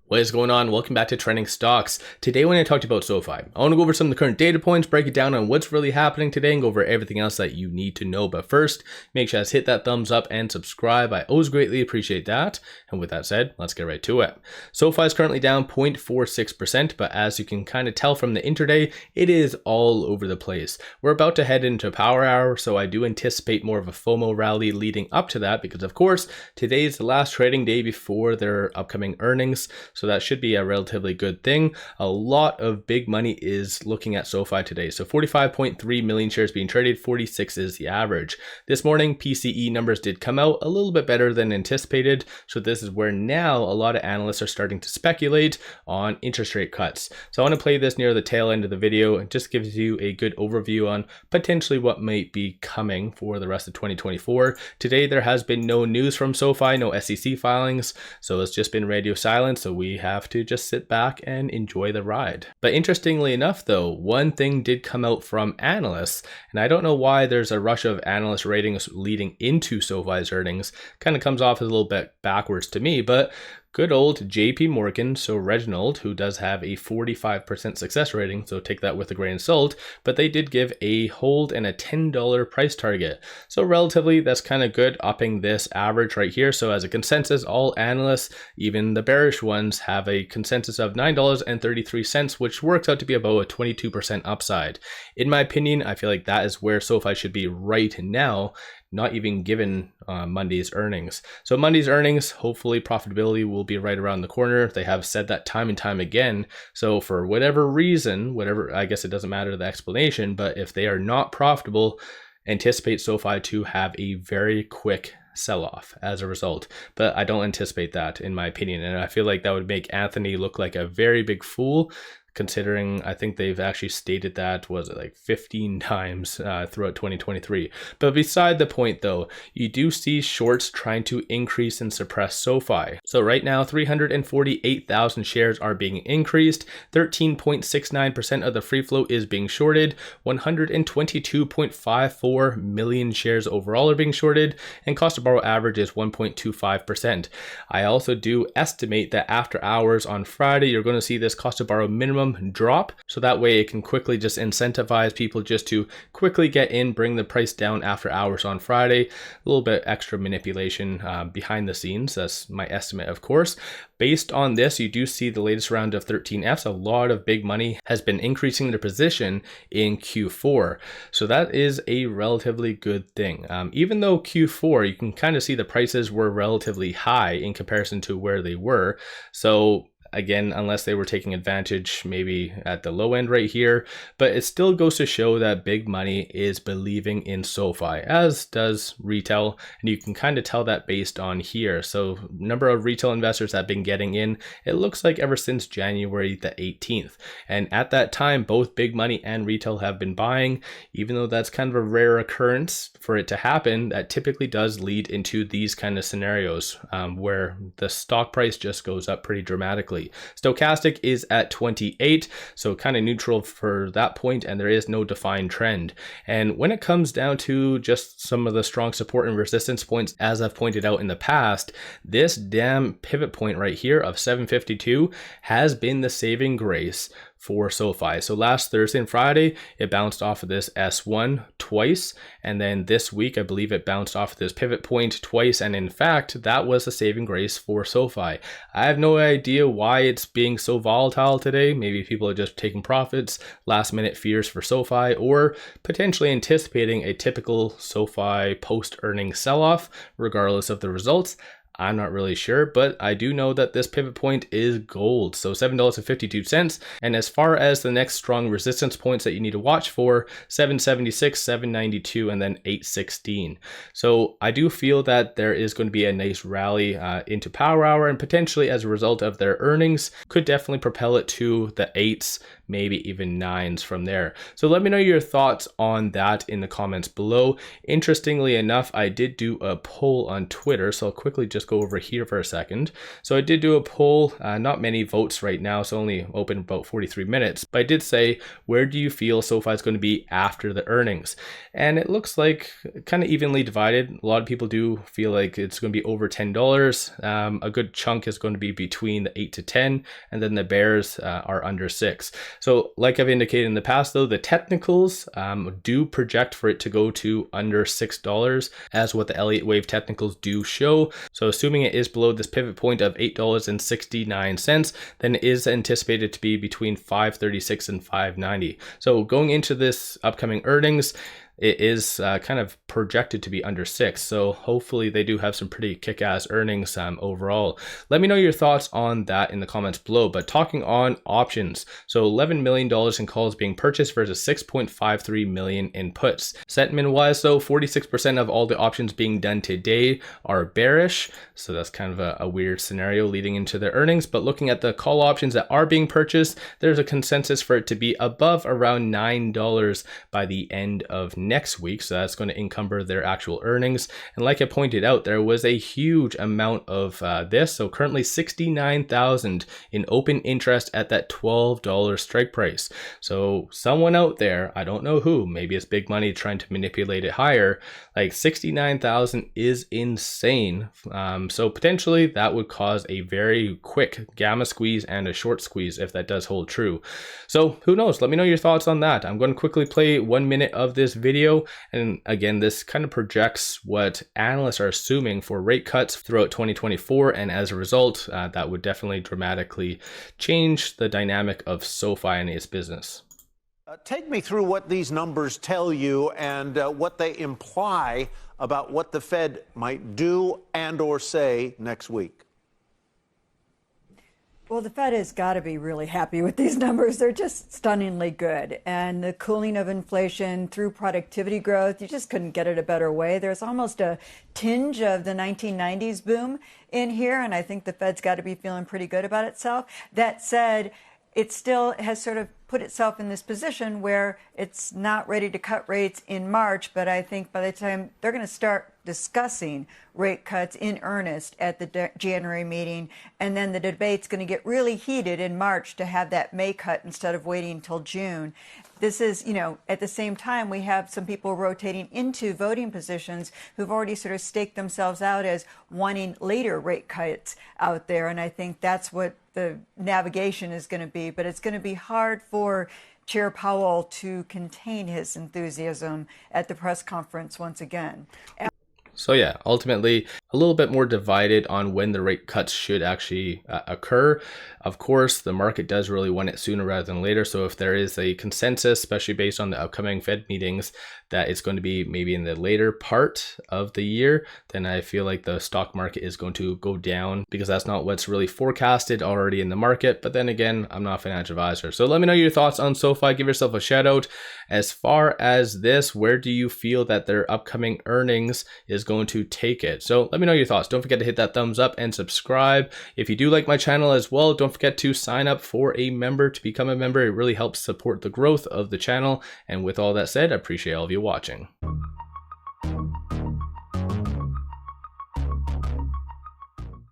What is going on? Welcome back to Trending Stocks. Today when I talked about SoFi, I want to go over some of the current data points, break it down on what's really happening today, and go over everything else that you need to know. But first, make sure to hit that thumbs up and subscribe. I always greatly appreciate that. And with that said, let's get right to it. SoFi is currently down 0.46%, but as you can kind of tell from the intraday, it is all over the place. We're about to head into power hour, so I do anticipate more of a FOMO rally leading up to that because, of course, today is the last trading day before their upcoming earnings. So that should be a relatively good thing. A lot of big money is looking at SoFi today. So 45.3 million shares being traded, 46 is the average. This morning, PCE numbers did come out a little bit better than anticipated. So this is where now a lot of analysts are starting to speculate on interest rate cuts. So I want to play this near the tail end of the video. It just gives you a good overview on potentially what might be coming for the rest of 2024. Today, there has been no news from SoFi, no SEC filings. So it's just been radio silence. So we have to just sit back and enjoy the ride. But interestingly enough though, one thing did come out from analysts, and I don't know why there's a rush of analyst ratings leading into SoFi's earnings. Kind of comes off as a little bit backwards to me, but good old JP, so Reginald, who does have a 45% success rating, so take that with a grain of salt, but they did give a hold and a $10 price target. So relatively, that's kind of good, upping this average right here. So as a consensus, all analysts, even the bearish ones, have a consensus of $9.33, which works out to be about a 22% upside. In my opinion, I feel like that is where SoFi should be right now, not even given Monday's earnings. So Monday's earnings, hopefully profitability will be right around the corner. They have said that time and time again. So for whatever reason, I guess it doesn't matter the explanation, but if they are not profitable, anticipate SoFi to have a very quick sell-off as a result. But I don't anticipate that, in my opinion. And I feel like that would make Anthony look like a very big fool, considering I think they've actually stated that, was it like 15 times throughout 2023. But beside the point though, you do see shorts trying to increase and suppress SoFi. So right now, 348,000 shares are being increased, 13.69% of the free float is being shorted, 122.54 million shares overall are being shorted, and cost to borrow average is 1.25%. I also do estimate that after hours on Friday, you're going to see this cost to borrow minimum drop, so that way it can quickly just incentivize people just to quickly get in, bring the price down after hours on Friday. A little bit extra manipulation behind the scenes. That's my estimate, of course. Based on this, you do see the latest round of 13Fs. A lot of big money has been increasing their position in Q4. So that is a relatively good thing. Even though Q4, you can kind of see the prices were relatively high in comparison to where they were. So again, unless they were taking advantage maybe at the low end right here, but it still goes to show that big money is believing in SoFi, as does retail, and you can kind of tell that based on here. So number of retail investors that have been getting in, it looks like ever since January the 18th. And at that time, both big money and retail have been buying. Even though that's kind of a rare occurrence for it to happen, that typically does lead into these kind of scenarios where the stock price just goes up pretty dramatically. Stochastic is at 28, so kind of neutral for that point, and there is no defined trend. And when it comes down to just some of the strong support and resistance points, as I've pointed out in the past, this damn pivot point right here of 752 has been the saving grace for SoFi. So last Thursday and Friday, it bounced off of this S1 twice. And then this week, I believe it bounced off of this pivot point twice. And in fact, that was a saving grace for SoFi. I have no idea why it's being so volatile today. Maybe people are just taking profits, last minute fears for SoFi, or potentially anticipating a typical SoFi post-earnings sell-off, regardless of the results. I'm not really sure, but I do know that this pivot point is gold. So $7.52. And as far as the next strong resistance points that you need to watch for, 776, 792, and then 816. So I do feel that there is going to be a nice rally into power hour, and potentially as a result of their earnings, could definitely propel it to the 8s, maybe even 9s from there. So let me know your thoughts on that in the comments below. Interestingly enough, I did do a poll on Twitter, so I'll quickly just go over here for a second. So I did do a poll, not many votes right now, so only open about 43 minutes, but I did say, where do you feel SoFi is going to be after the earnings? And it looks like kind of evenly divided. A lot of people do feel like it's going to be over $10. A good chunk is going to be between the 8 to 10, and then the bears are under 6. So like I've indicated in the past though, the technicals do project for it to go to under $6 as what the Elliott wave technicals do show. So assuming it is below this pivot point of $8.69, then it is anticipated to be between $5.36 and $5.90. So going into this upcoming earnings, it is kind of projected to be under 6. So hopefully they do have some pretty kick-ass earnings overall. Let me know your thoughts on that in the comments below. But talking on options, so $11 million in calls being purchased versus 6.53 million in puts. Sentiment wise though, 46% of all the options being done today are bearish. So that's kind of a weird scenario leading into the earnings. But looking at the call options that are being purchased, there's a consensus for it to be above around $9 by the end of next week. So that's going to encumber their actual earnings. And like I pointed out, there was a huge amount of this. So currently 69,000 in open interest at that $12 strike price. So someone out there, I don't know who, maybe it's big money trying to manipulate it higher, like 69,000 is insane. So potentially that would cause a very quick gamma squeeze and a short squeeze if that does hold true. So who knows? Let me know your thoughts on that. I'm going to quickly play 1 minute of this video. And again, this kind of projects what analysts are assuming for rate cuts throughout 2024. And as a result, that would definitely dramatically change the dynamic of SoFi and its business. Take me through what these numbers tell you and what they imply about what the Fed might do and or say next week. Well, the Fed has got to be really happy with these numbers. They're just stunningly good. And the cooling of inflation through productivity growth, you just couldn't get it a better way. There's almost a tinge of the 1990s boom in here, and I think the Fed's got to be feeling pretty good about itself. That said, it still has sort of put itself in this position where it's not ready to cut rates in March, but I think by the time they're going to start discussing rate cuts in earnest at the January meeting, and then the debate's going to get really heated in March to have that May cut instead of waiting until June. This is, at the same time, we have some people rotating into voting positions who've already sort of staked themselves out as wanting later rate cuts out there. And I think that's what the navigation is going to be. But it's going to be hard for Chair Powell to contain his enthusiasm at the press conference once again. So yeah, ultimately a little bit more divided on when the rate cuts should actually occur. Of course, the market does really want it sooner rather than later. So if there is a consensus, especially based on the upcoming Fed meetings, that it's going to be maybe in the later part of the year, then I feel like the stock market is going to go down because that's not what's really forecasted already in the market. But then again, I'm not a financial advisor. So let me know your thoughts on SoFi. Give yourself a shout out. As far as this, where do you feel that their upcoming earnings is going to take it? So let me know your thoughts. Don't forget to hit that thumbs up and subscribe. If you do like my channel as well, don't forget to sign up for a member to become a member. It really helps support the growth of the channel. And with all that said, I appreciate all of you watching.